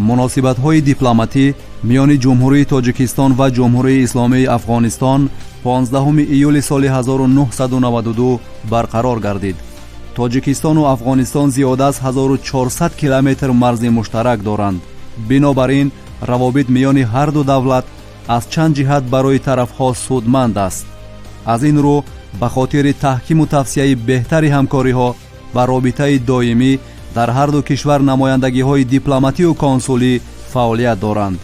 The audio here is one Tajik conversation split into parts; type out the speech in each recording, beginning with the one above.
муносибатҳои дипломатӣ миёни ҷумҳурии тоҷикистон ва ҷумҳурии исломии афғонистон 15 июли соли 1992 барқарор гардид. тоҷикистону афғонистон зиёда аз 1400 километр марзи муштарак доранд. бинобар ин равобит миёни ҳарду давлат аз чанд ҷиҳат барои тарафҳо судманд аст. аз ин рӯ ба хотири таҳкиму тавсияи беҳтари ҳамкориҳо ва робитаи доимӣ дар ҳарду кишвар намояндагиҳои дипломатию консулӣ фаъолият доранд.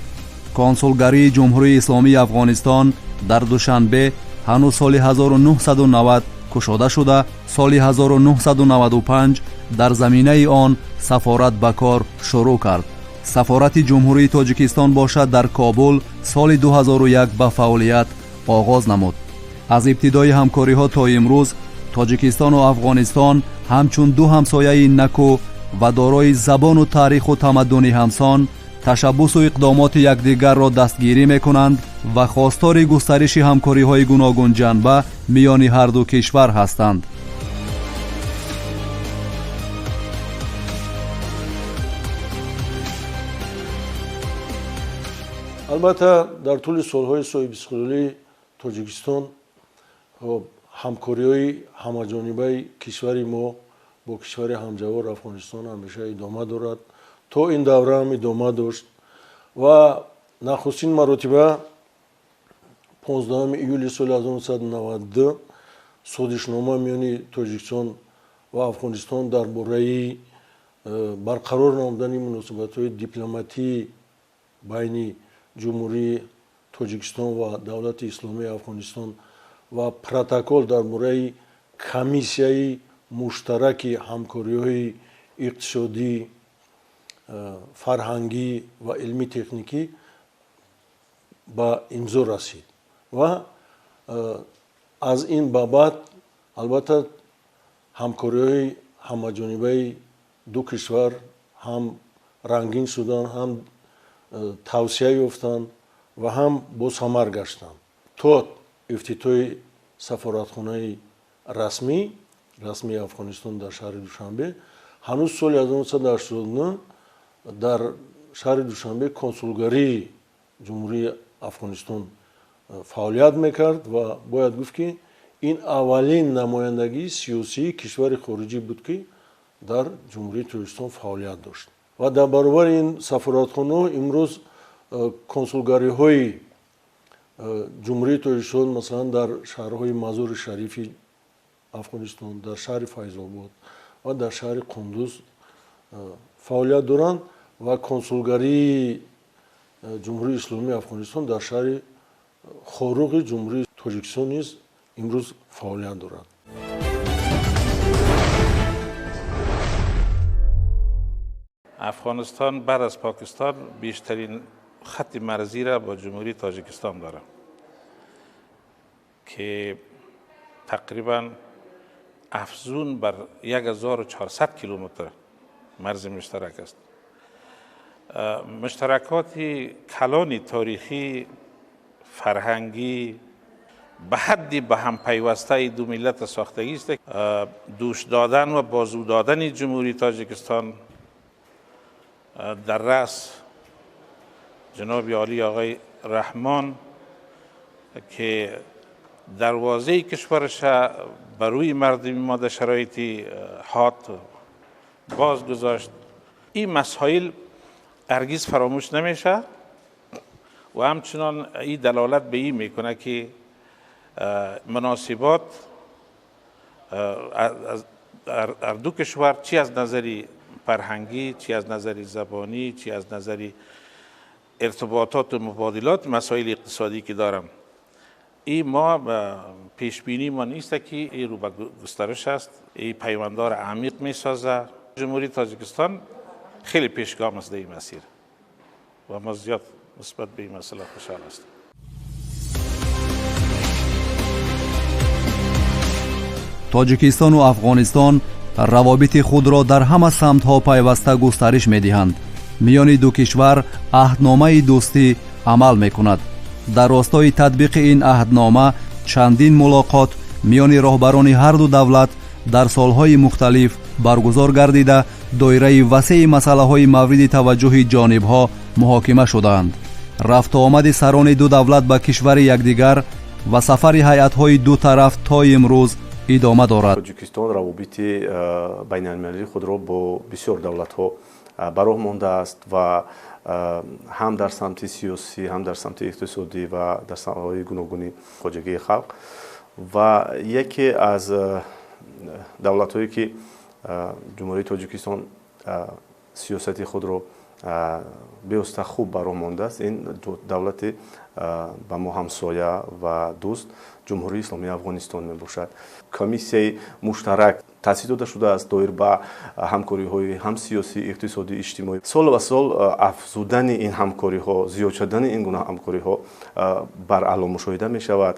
консулгарии ҷумҳурии исломии афғонистон дар душанбе ҳанӯз соли 1990 кушода шуда, соли 1995 дар заминаи он сафорат ба кор шурӯъ кард. сафорати ҷумҳурии тоҷикистон бошад дар Кобул соли 2001 ба фаъолият оғоз намуд. аз ибтидои ҳамкориҳо то имрӯз тоҷикистону афғонистон ҳамчун ду ҳамсояи накӯ ва дорои забону таъриху тамаддуни ҳамсон ташаббусу иқдомоти якдигарро дастгирӣ мекунанд ва хостори густариши ҳамкориҳои гуногунҷанба миёни ҳарду кишвар ҳастанд. албатта дар тӯли солҳои соҳибистиқлолии тоҷикистон ҳамкориҳои ҳамаҷонибаи кишвари мо бо кишвари ҳамҷавор афғонистон ҳамеша идома дорад, то ин давра ҳам идома дошт ва нахустин маротиба 15 июли соли 1992 содишнома миёни тоҷикистон ва афғонистон дар бораи барқарор намудани муносибатҳои дипломатии байни ҷумҳурии тоҷикистон ва давлати исломии афғонистон ва протокол дар бораи комиссияи муштараки ҳамкориҳои иқтисодӣ, фарҳангӣ ва илми техникӣ ба имзо расид ва аз ин ба баъд албатта ҳамкориҳои ҳамаҷонибаи ду кишвар ҳам рангин шуданд, ҳам тавсия ёфтанд ва ҳам босамар гаштанд то ифтитоҳи сафоратхонаи расмии афғонистон дар шаҳри душанбе. ҳанӯз соли 1989 дар шаҳри душанбе консулгарии ҷумҳурии афғонистон фаъолият мекард ва бояд гуфт ки ин аввалин намояндагии сиёсии кишвари хориҷӣ буд ки дар ҷумҳурии тоҷикистон фаъолият дошт ва дар баробари ин сафоратхонаҳо имрӯз консулгариҳои ҷумҳурии тоҷикистон масалан дар шаҳрҳои мазори шарифи афғонистон, дар шаҳри файзобод ва дар шаҳри қундуз фаъолият доранд ва консулгарии ҷумҳурии исломии афғонистон дар шаҳри хоруғи ҷумҳурии тоҷикистон низ имрӯз фаъолият дорад. افغانستان بعد از پاکستان بیشترین خط مرزی را با جمهوری تاجیکستان دارد که تقریبا افزون بر 1400 کیلومتر مرز مشترک است. مشترکات کلان تاریخی، فرهنگی به حدی به هم پیوسته دو ملت ساختگی است. دوش دادن و بازو دادن جمهوری تاجیکستان در رأس جناب عالی آقای رحمان که دروازه کشورش بر روی مردم ما در شرایطی حاد باز گذاشت. این مسائل هرگز فراموش نمیشه و همچنان این دلالت به این میکنه که مناسبات در دو کشور چی از نظری فرهنگی، چی از نظر زبانی، چی از نظر ارتباطات و مبادلات، مسائل اقتصادی که دارم، این ما پیش بینی ما نیست که این رو به گسترش است. این پیوندار عمیق می سازه. جمهوری تاجیکستان خیلی پیشگام است در این مسیر و ما زیاد نسبت به این مسئله خوشحال هستیم. тоҷикистон ва афғонистон равобити худро дар ҳама самтҳо пайваста густариш медиҳанд. миёни ду кишвар аҳдномаи дӯстӣ амал мекунад. дар ростои татбиқи ин аҳднома чандин мулоқот миёни роҳбарони ҳарду давлат дар солҳои мухталиф баргузор гардида доираи васеи масъалаҳои мавриди таваҷҷӯҳи ҷонибҳо муҳокима шуданд. рафту омади сарони ду давлат ба кишвари якдигар ва сафари ҳайатҳои ду тараф то имрӯз идома дорад. Тоҷикистон равобити байналмилалии худро бо бисёр давлатҳо бароҳ мондааст ва ҳам дар самти сиёсӣ, ҳам дар самти иқтисодӣ ва дар самтҳои гуногуни хоҷагии халқ. ва яке аз давлатҳое ки ҷумҳурии Тоҷикистон сиёсати худро беуста хуб бароҳ мондааст, ин давлати ба мо ҳамсоя ва дӯст ҷумҳурии исломии Афғонистон мебошад. Комиссияи муштарак таъсис дода шудааст доир ба ҳамкориҳои ҳам сиёсӣ, иқтисодӣ, иҷтимоӣ. Сол ба сол афзудани ин ҳамкориҳо, зиёд шудани ин гуна ҳамкориҳо баръало мушоҳида мешавад.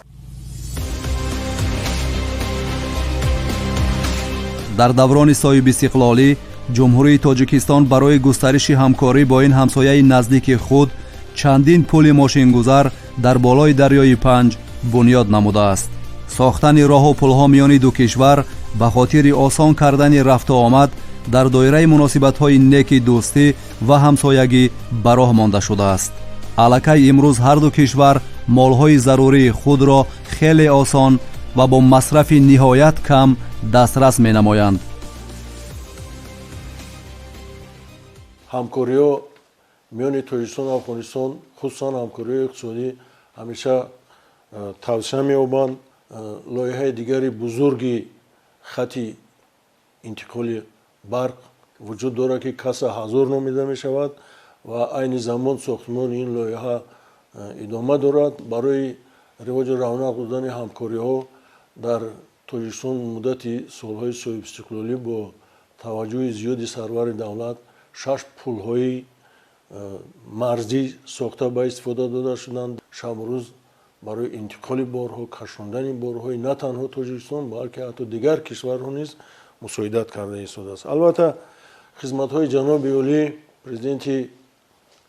дар даврони соҳиби истиқлолӣ ҷумҳурии Тоҷикистон барои густариши ҳамкорӣ бо ин ҳамсояи наздики худ чандин пули мошингузар дар болои дарёи Панҷ бунёд намудааст. сохтани роҳу пулҳо миёни ду кишвар ба хотири осон кардани рафту омад дар доираи муносибатҳои неки дӯстӣ ва ҳамсоягӣ ба роҳ монда шудааст. аллакай имрӯз ҳар ду кишвар молҳои зарурии худро хеле осон ва бо масрафи ниҳоят кам дастрас менамоянд. ҳамкориҳо миёни Тоҷикистон ва Афғонистон, хусусан ҳамкориҳои иқтисодӣ ҳамеша тавсия меёбанд. лоиҳаи дигари бузурги хати интиқоли барқ вуҷуд дорад ки каса 1000 номида мешавад ва айни замон сохтмони ин лоиҳа идома дорад. барои ривоҷи равнақ додани ҳамкориҳо дар Тоҷикистон муддати солҳои соҳибистиқлолӣ бо таваҷҷӯҳи зиёди сарвари давлат 6 пулҳои марзӣ сохта ба истифода дода шуданд. шабрӯз барои интиқоли борҳо, кашондани борҳои на танҳо Тоҷикистон, балки ҳатто дигар кишварҳо низ мусоидат карда истодааст. албатта хизматҳои ҷаноби олӣ президенти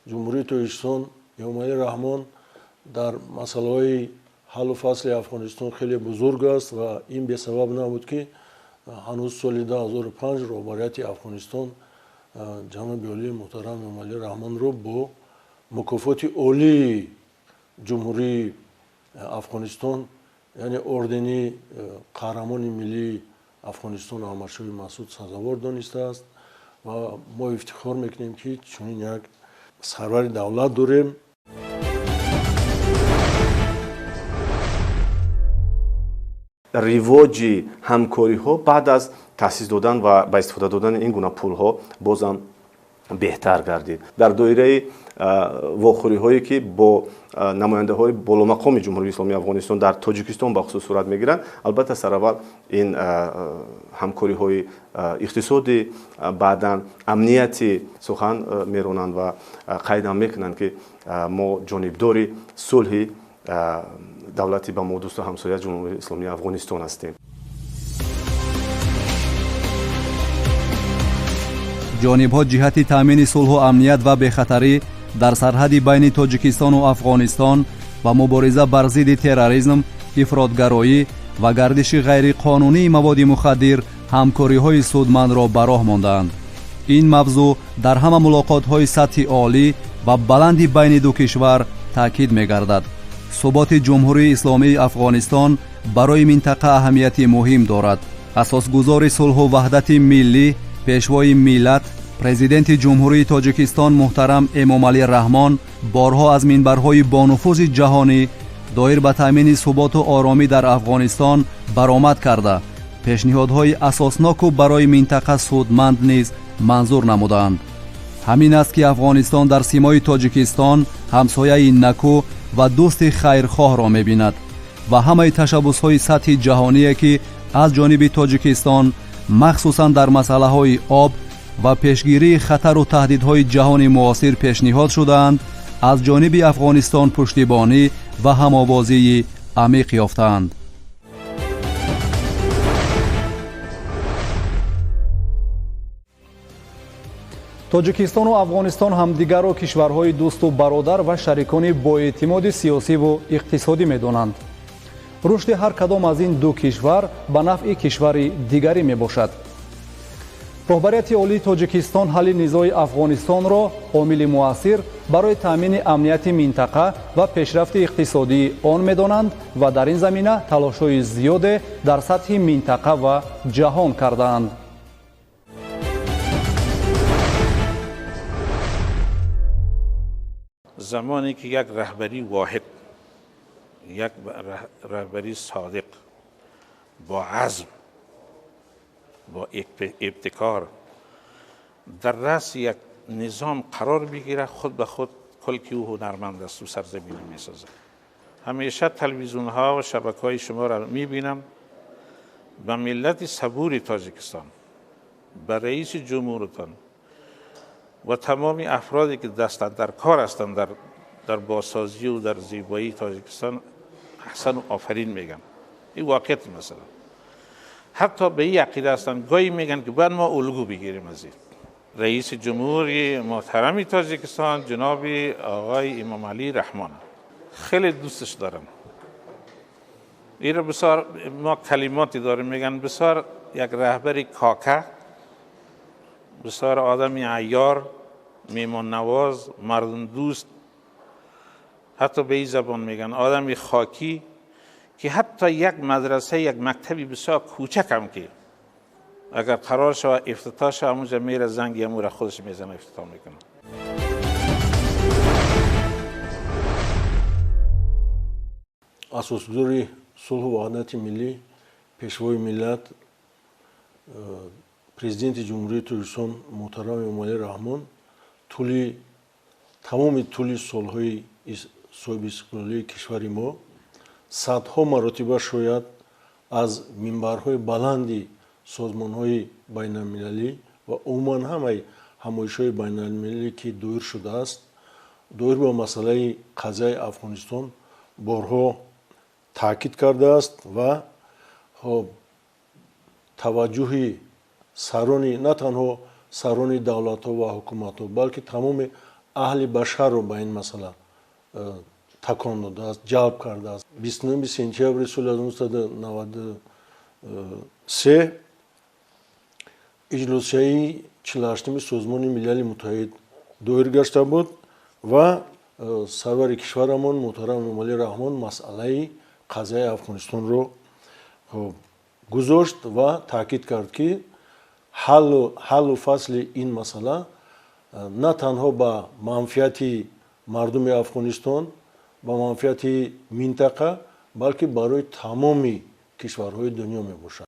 ҷумҳурии Тоҷикистон Эмомалӣ Раҳмон дар масъалаҳои ҳаллу фасли Афғонистон хеле бузург аст ва ин бесабаб набуд ки ҳанӯз соли 2005 роҳбарияти Афғонистон ҷаноби олии муҳтарам Эмомалӣ Раҳмонро бо мукофоти олии ҷумҳурии Афғонистон, яъне ордени қаҳрамони миллии Афғонистон Аҳмадшоҳи Масъуд сазовор донистааст ва мо ифтихор мекунем ки чунин як сарвари давлат дорем. ривоҷи ҳамкориҳо баъд аз таъсис додан ва ба истифода додани ин гуна пулҳо бозам беҳтар гардид. дар доираи вохӯриҳое ки бо намояндаҳои боломақоми ҷумҳурии исломии Афғонистон дар Тоҷикистон ба хусус сурат мегиранд, албатта сараввал ин ҳамкориҳои иқтисодӣ, баъдан амнияти сухан меронанд ва қайдам мекунанд ки мо ҷонибдори сулҳи давлати ба мо дӯсту ҳамсоя ҷумҳурии исломии Афғонистон ҳастем. ҷонибҳо ҷиҳати таъмини сулҳу амният ва бехатарӣ дар сарҳади байни Тоҷикистону Афғонистон ва мубориза бар зидди терроризм, ифротгароӣ ва гардиши ғайриқонунии маводи мухаддир ҳамкориҳои судмандро ба роҳ мондаанд. ин мавзӯъ дар ҳама мулоқотҳои сатҳи олӣ ва баланди байни ду кишвар таъкид мегардад. суботи ҷумҳурии исломии Афғонистон барои минтақа аҳамияти муҳим дорад. асосгузори сулҳу ваҳдати миллӣ, пешвои миллат, президенти ҷумҳурии Тоҷикистон муҳтарам Эмомалӣ Раҳмон борҳо аз минбарҳои бонуфузи ҷаҳонӣ доир ба таъмини суботу оромӣ дар Афғонистон баромад карда, пешниҳодҳои асосноку барои минтақа судманд низ манзур намуданд. ҳамин аст ки Афғонистон дар симои Тоҷикистон ҳамсояи накӯ ва дӯсти хайрхоҳро мебинад ва ҳамаи ташаббусҳои сатҳи ҷаҳоние ки аз ҷониби Тоҷикистон махсусан дар масъалаҳои об ва пешгирии хатару таҳдидҳои ҷаҳони муосир пешниҳод шудаанд, аз ҷониби Афғонистон пуштибонӣ ва ҳамовозии амиқ ёфтаанд. тоҷикистону Афғонистон ҳамдигарро кишварҳои дӯсту бародар ва шарикони боэътимоди сиёсиву иқтисодӣ медонанд. рушди ҳар кадом аз ин ду кишвар ба нафъи кишвари дигарӣ мебошад. роҳбарияти олии тоҷикистон ҳалли низои афғонистонро омили муассир барои таъмини амнияти минтақа ва пешрафти иқтисодии он медонанд ва дар ин замина талошҳои зиёде дар сатҳи минтақа ва ҷаҳон кардаанд. زمانی که یک رهبری واحد، یک رهبری صادق با عزم، با ابتکار در رأس یک نظام قرار بگیره، خود به خود کلکی او هنرمند است و سرزمین میسازه. همیشه تلویزیون ها و شبکه های شما را میبینم به ملت صبور تاجیکستان، به رئیس جمهورتان و تمامی افرادی که دستند در کار هستند در بازسازی و در زیبایی تاجیکستان احسن و آفرین میگن. این واقعیت مثلا. حتی به این عقیده هستند، گاهی میگن که باید ما الگو بگیریم از این. رئیس جمهوری محترم تاجیکستان جناب آقای امام علی رحمان، خیلی دوستش دارم. این را بسیار ما کلماتی داریم، میگن بسیار یک رهبر کاکه، بسیار آدمی عیار، میمون نواز، مردم دوست، حتی به این زبان میگن آدمی خاکی که حتی یک مدرسه، یک مکتبی بسیار کوچک هم که اگر قرار شود افتتاح شود همونجا میره زنگ امور خودش میزنه افتتاح میکنه. اساسدوری صلح و وحدت ملی، پیشوای ملت، президент ҷумҳурии тоҷикистон муҳтарам эмомалӣ раҳмон тамоми тӯли солҳои соҳиби истиқлолии кишвари мо садҳо маротиба шояд аз минбарҳои баланди созмонҳои байналмилалӣ ва умуман ҳамаи ҳамоишҳои байналмилалӣ ки доир шудааст, доир ба масъалаи қазияи афғонистон борҳо таъкид кардааст ва таваҷҷӯҳи сарони на танҳо сарони давлатҳо ва ҳукуматҳо, балки тамоми аҳли башарро ба ин масъала такон додааст, ҷалб кардааст. 29 сентябри соли 1993 иҷлосияи 48 созмони милали муттаҳид доир гашта буд ва сарвари кишварамон муҳтарам эмомалӣ раҳмон масъалаи қазияи афғонистонро гузошт ва таъкид кард ки ҳаллу фасли ин масъала на танҳо ба манфиати мардуми афғонистон, ба манфиати минтақа, балки барои тамоми кишварҳои дунё мебошад.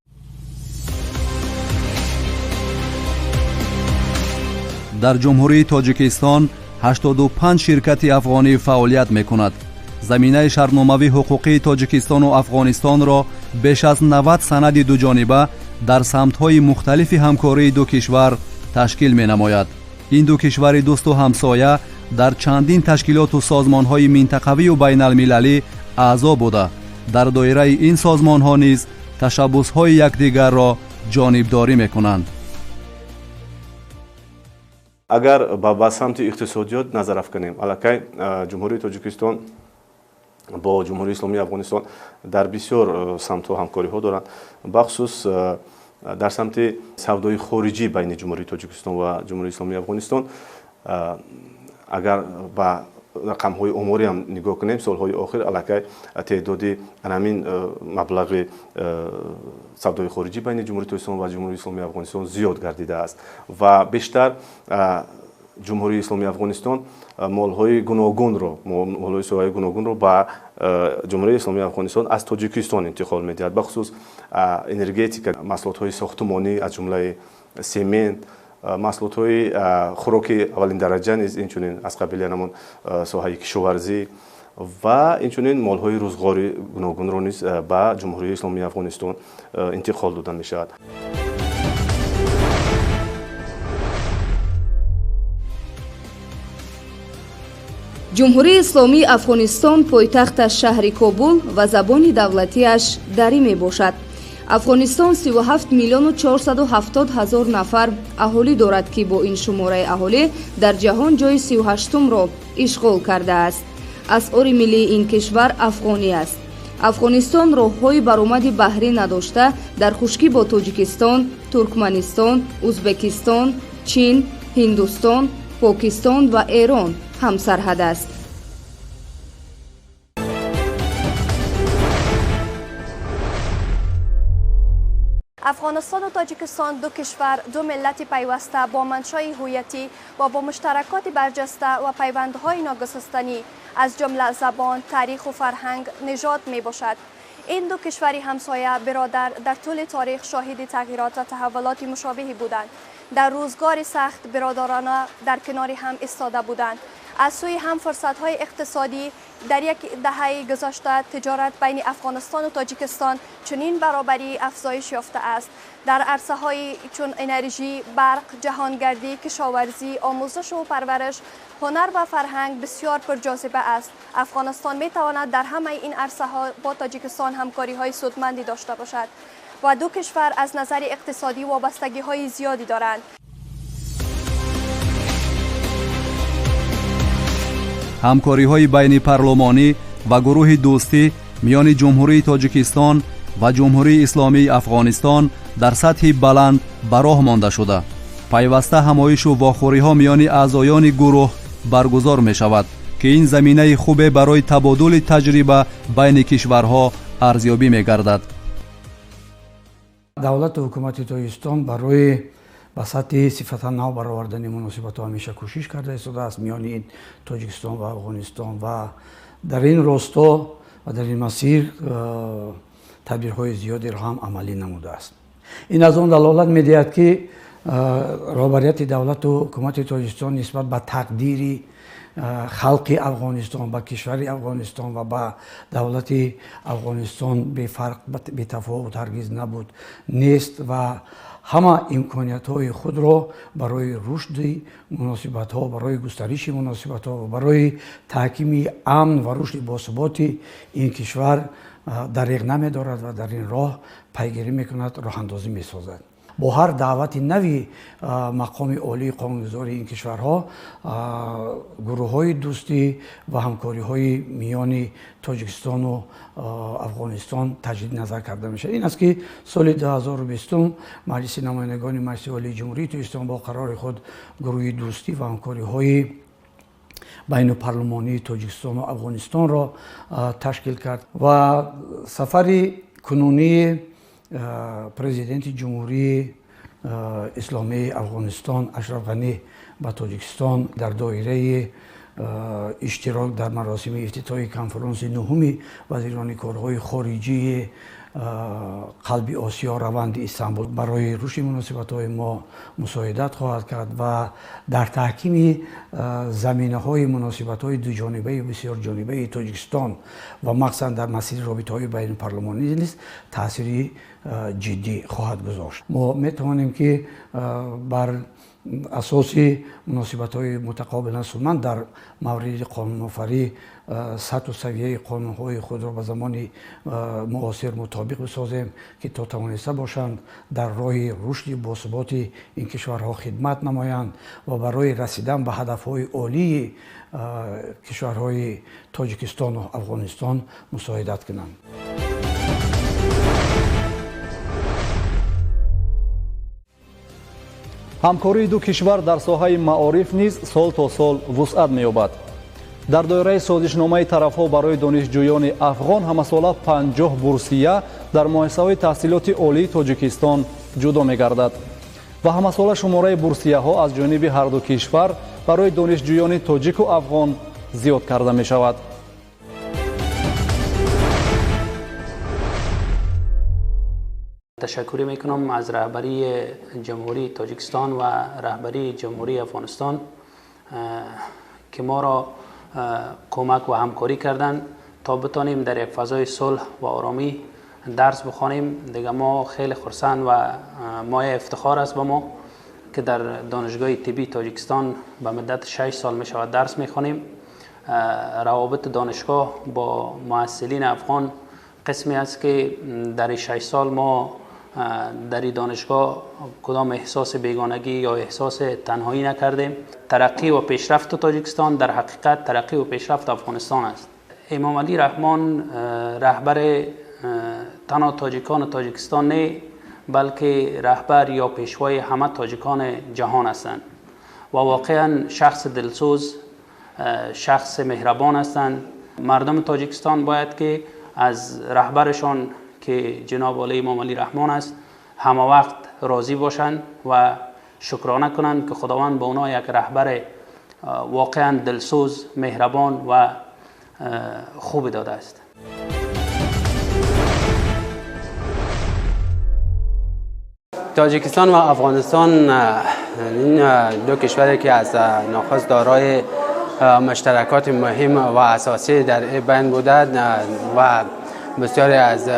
дар ҷумҳурии тоҷикистон 85 ширкати афғонӣ фаъолият мекунад. заминаи шартномавии ҳуқуқии тоҷикистону афғонистонро беш аз 90 санади дуҷониба дар самтҳои мухталифи ҳамкории ду кишвар ташкил менамояд. ин ду кишвари дӯсту ҳамсоя дар чандин ташкилоту созмонҳои минтақавию байналмилалӣ аъзо буда, дар доираи ин созмонҳо низ ташаббусҳои якдигарро ҷонибдорӣ мекунанд. агар ба самти иқтисодиёт назар афканем, аллакай ҷумҳурии тоҷикистон бо ҷумҳурии исломии афғонистон дар бисёр самтҳо ҳамкориҳо доранд. бахусус дар самти савдои хориҷӣ байни ҷумҳурии тоҷикистон ва ҷумҳурии исломии афғонистон, агар ба рақамҳои оморӣ ҳам нигоҳ кунем, солҳои охир аллакай теъдоди анамин маблағи савдои хориҷӣ байни ҷумҳурии тоҷикистон ва ҷумҳурии исломии афғонистон зиёд гардидааст ва бештар ҷумҳурии исломии афғонистон молҳои гуногунро ба ҷумҳурии исломии афғонистон аз тоҷикистон интиқол медиҳад. бахусус энергетика, маҳсулотҳои сохтумонӣ аз ҷумлаи семент, маҳсулотҳои хӯроки аввалин дараҷа низ инчунин аз қабили ҳамон соҳаи кишоварзӣ ва инчунин молҳои рӯзғори гуногунро низ ба ҷумҳурии исломии афғонистон интиқол дода мешавад. ҷумҳурии исломии афғонистон пойтахташ шаҳри Кобул ва забони давлатиаш дарӣ мебошад. афғонистон 37 миллиону 470 ҳазор нафар аҳолӣ дорад ки бо ин шумораи аҳолӣ дар ҷаҳон ҷои 38-ро ишғол кардааст. асъори миллии ин кишвар афғонӣ аст. афғонистон роҳҳои баромади баҳрӣ надошта дар хушкӣ бо тоҷикистон, туркманистон, узбекистон, чин, ҳиндустон, покистон ва эрон ҳамсарҳад аст. افغانستان و تاجیکستان دو کشور، دو ملت پیوسته با منشأ هویتی و با مشترکات برجسته و پیوندهای ناگسستنی از جمله زبان، تاریخ و فرهنگ، نژاد می باشد. این دو کشور همسایه برادر در طول تاریخ شاهد تغییرات و تحولات مشابهی بودند. در روزگار سخت برادرانه در کنار هم ایستاده بودند. از سوی هم فرصت‌های اقتصادی در یک دهه گذشته تجارت بین افغانستان و تاجیکستان چنین برابری افزایش یافته است. در عرصه‌های چون انرژی، برق، جهانگردی، کشاورزی، آموزش و پرورش، هنر و فرهنگ بسیار پرجاذبه است. افغانستان می‌تواند در همه این عرصه‌ها با تاجیکستان همکاری‌های سودمندی داشته باشد و دو کشور از نظر اقتصادی وابستگی‌های زیادی دارند. ҳамкориҳои байни парлумонӣ ва гурӯҳи дӯстӣ миёни ҷумҳурии тоҷикистон ва ҷумҳурии исломии афғонистон дар сатҳи баланд ба роҳ монда шуда, пайваста ҳамоишу вохӯриҳо миёни аъзоёни гурӯҳ баргузор мешавад ки ин заминаи хубе барои табодули таҷриба байни кишварҳо арзёбӣ мегардад. давлату ҳукумати тоҷикистон барои ба сатҳи сифатан нав баровардани муносибатҳо ҳамеша кӯшиш карда истодааст миёни ин тоҷикистон ва афғонистон ва дар ин росто ва дар ин масир тадбирҳои зиёдеро ҳам амалӣ намудааст. ин аз он далолат медиҳад ки роҳбарияти давлату ҳукумати тоҷикистон нисбат ба тақдири халқи афғонистон, ба кишвари афғонистон ва ба давлати афғонистон бефарқ, бетафовут ҳаргиз набуд, нест ва ҳама имкониятҳои худро барои рушди муносибатҳо, барои густариши муносибатҳо ва барои таҳкими амн ва рушди босуботи ин кишвар дариқ намедорад ва дар ин роҳ пайгирӣ мекунад, роҳандозӣ месозад. бо ҳар даъвати нави мақоми олии қонунгузори ин кишварҳо гурӯҳҳои дӯстӣ ва ҳамкориҳои миёни тоҷикистону афғонистон таҷдид назар карда мешавад. ин аст ки соли 2020 маҷлиси намояндагони маҷлиси олии ҷумҳурии тоҷикистон бо қарори худ гурӯҳи дӯстӣ ва ҳамкориҳои байнупарлумонии тоҷикистону афғонистонро ташкил кард ва сафари кунунии президенти ҷумҳурии исломии афғонистон Ашраф Ғанӣ ба Тоҷикистон дар доираи иштирок дар маросими ифтитоҳи конференси нуҳуми вазирони корҳои хориҷии қалби Осиё раванди Истанбул барои рушди муносибатҳои мо мусоидат хоҳад кард ва дар таҳкими заминаҳои муносибатҳои дуҷонибаи бисёр ҷонибаи Тоҷикистон ва махсусан дар масири робитаҳои байнупарлумонӣ низ таъсири ҷиддӣ хоҳад гузошт. мо метавонем ки бар асоси муносибатҳои мутақобилан судманд дар мавриди қонунофарӣ сатҳу савияи қонунҳои худро ба замони муосир мутобиқ бисозем ки то тавониста бошанд дар роҳи рушди босуботи ин кишварҳо хидмат намоянд ва барои расидан ба ҳадафҳои олии кишварҳои Тоҷикистону Афғонистон мусоидат кунанд. ҳамкории ду кишвар дар соҳаи маориф низ сол то сол вусъат меёбад. дар доираи созишномаи тарафҳо барои донишҷӯёни афғон ҳамасола 50 бурсия дар муассисаҳои таҳсилоти олии Тоҷикистон ҷудо мегардад ва ҳамасола шумораи бурсияҳо аз ҷониби ҳарду кишвар барои донишҷӯёни тоҷику афғон зиёд карда мешавад. تشکر میکنم از رهبری جمهوری تاجیکستان و رهبری جمهوری افغانستان که ما را کمک و همکاری کردند تا بتانیم در یک فضای صلح و آرامی درس بخوانیم. دیگه ما خیلی خرسند و مایه افتخار است به ما که در دانشگاه طبی تاجیکستان به مدت 6 سال می شود درس میخوانیم. روابط دانشگاه با محصلین افغان قسمی است که در 6 سال ما در دانشگاه کدام احساس بیگانگی یا احساس تنهایی نکردیم. ترقی و پیشرفت تاجیکستان در حقیقت ترقی و پیشرفت افغانستان است. امام علی رحمان رهبر تنها تاجیکان و تاجیکستان نه، بلکه رهبر یا پیشوای همه تاجیکان جهان هستند و واقعا شخص دلسوز، شخص مهربان هستند. مردم تاجیکستان باید که از رهبرشان که جناب علی امام علی رحمان است همه وقت راضی باشند و شکرانه کنند که خداوند به اونا یک رهبر واقعا دلسوز، مهربان و خوب داده است. تاجیکستان و افغانستان این دو کشوری که از نخست دارای مشترکات مهم و اساسی در بین بودند و بسیاری از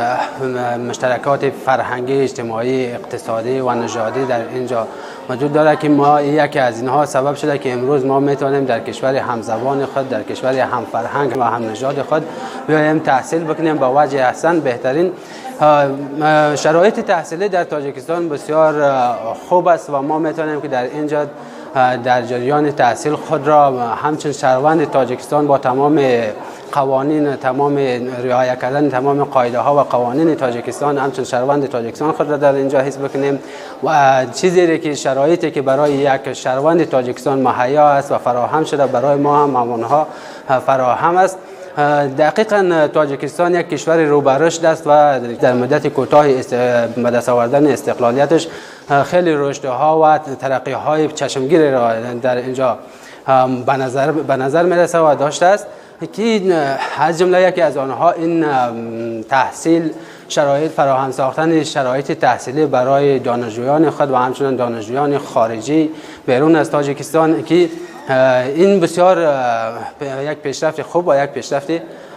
مشترکات فرهنگی، اجتماعی، اقتصادی و نژادی در اینجا وجود دارد که ما یکی از اینها سبب شده که امروز ما میتونیم در کشور همزبان خود، در کشور هم فرهنگ و هم نژاد خود بیاییم تحصیل بکنیم با وجه احسن. بهترین شرایط تحصیلی در تاجیکستان بسیار خوب است و ما میتونیم که در اینجا در جریان تحصیل خود را همچنین شهروند تاجیکستان با تمام قوانین، تمام رعایت کردن تمام قاعده ها و قوانین تاجیکستان، همچنین شهروند تاجیکستان خود را در اینجا حس بکنیم و چیزی که شرایطی که برای یک شهروند تاجیکستان مهیا است و فراهم شده برای ما هم همونها فراهم است. دقیقاً تاجیکستان یک کشور رو به رشد است و در مدت کوتاه به دست آوردن استقلالیتش خیلی رشدها و ترقی‌های چشمگیری را در اینجا به نظر میرسه و داشته است که از جمله یکی از آنها این تحصیل، شرایط فراهم ساختن شرایط تحصیلی برای دانشجویان خود و همچنین دانشجویان خارجی بیرون از تاجیکستان که این بسیار یک پیشرفت خوب و یک پیشرفت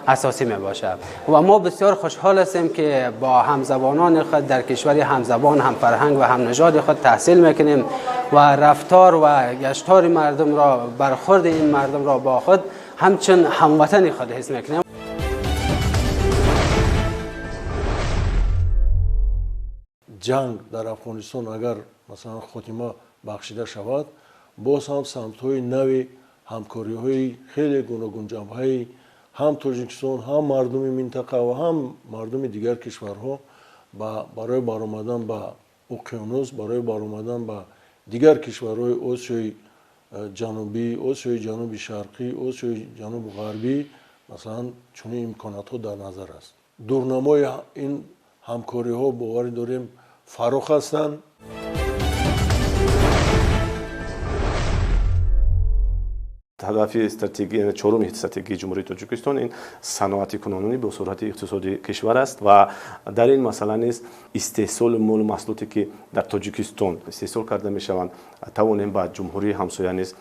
اساسی می باشد و ما بسیار خوشحال هستیم که با همزبانان خود در کشوری همزبان، هم فرهنگ و هم نژاد خود تحصیل میکنیم و رفتار و گشتار مردم را، برخورد این مردم را با خود همچون هموطن خود حس میکنیم. جنگ در افغانستان اگر مثلا خاتمه بخشیده شود، باز هم سمت‌های نوی همکاری‌های خیلی گوناگون جنبه‌های هم تاجیکستان، هم مردم منطقه و هم مردم دیگر کشورها برای بارآمدن به اقیانوس، برای بارآمدن به دیگر کشورهای آسیای جنوبی، آسیای جنوب شرقی، آسیای جنوب غربی مثلا چنین امکانات‌ها در نظر است. دورنمای این همکاری‌ها باور داریم فراخ هستند. هدف استراتژی چهارم استراتژی جمهوری تاجیکستان این صنعت کنونی به صورت اقتصادی کشور است و در این مسئله نیز استحصال مال محصولاتی که در تاجیکستان استحصال کرده میشوند توانیم با جمهوری همسایه نیز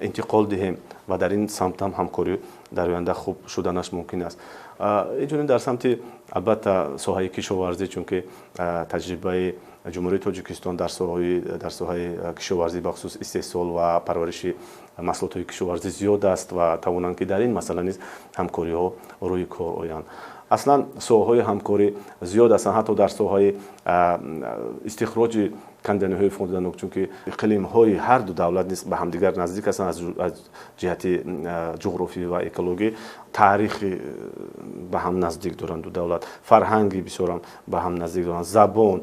انتقال دهیم و در این سمت هم همکاری در آینده خوب شدنش ممکن است. اینجوری در سمت البته ساحه کشاورزی، چون که تجربه جمهوری تاجیکستان در ساحه کشاورزی به خصوص استحصال و پرورش محصولات کشاورزی زیاد است و توانند که در این مسئله نیز همکاری ها روی کار آیند. اصلا ساحه همکاری زیاد است، حتی در ساحه استخراج کندنی های فوندانوک، چون که اقلیم های هر دو دولت نیز به همدیگر نزدیک هستند از جهت جغرافی و اکولوژی، تاریخ به هم نزدیک دارند دو دولت، فرهنگی بسیار به هم نزدیک دارند، زبان.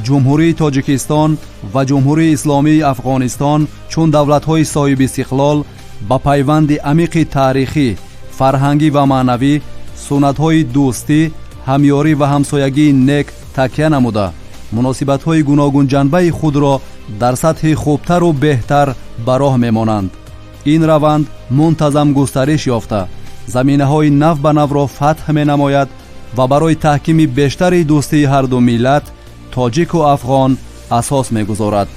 جمهوری تاجیکستان و جمهوری اسلامی افغانستان چون دولت‌های صاحب استقلال با پیوند عمیق تاریخی، فرهنگی و معنوی، سنت‌های دوستی، همیاری و همسایگی نیک تکیه نموده مناسبت‌های گوناگون جنبه خود را در سطح خوبتر و بهتر به راه می‌مانند. این روند منتظم گسترش یافته زمینه‌های نو به نو را فتح می‌نماید و برای تحکیم بیشتر دوستی هر دو ملت تاجیک و افغان اساس می‌گذارد.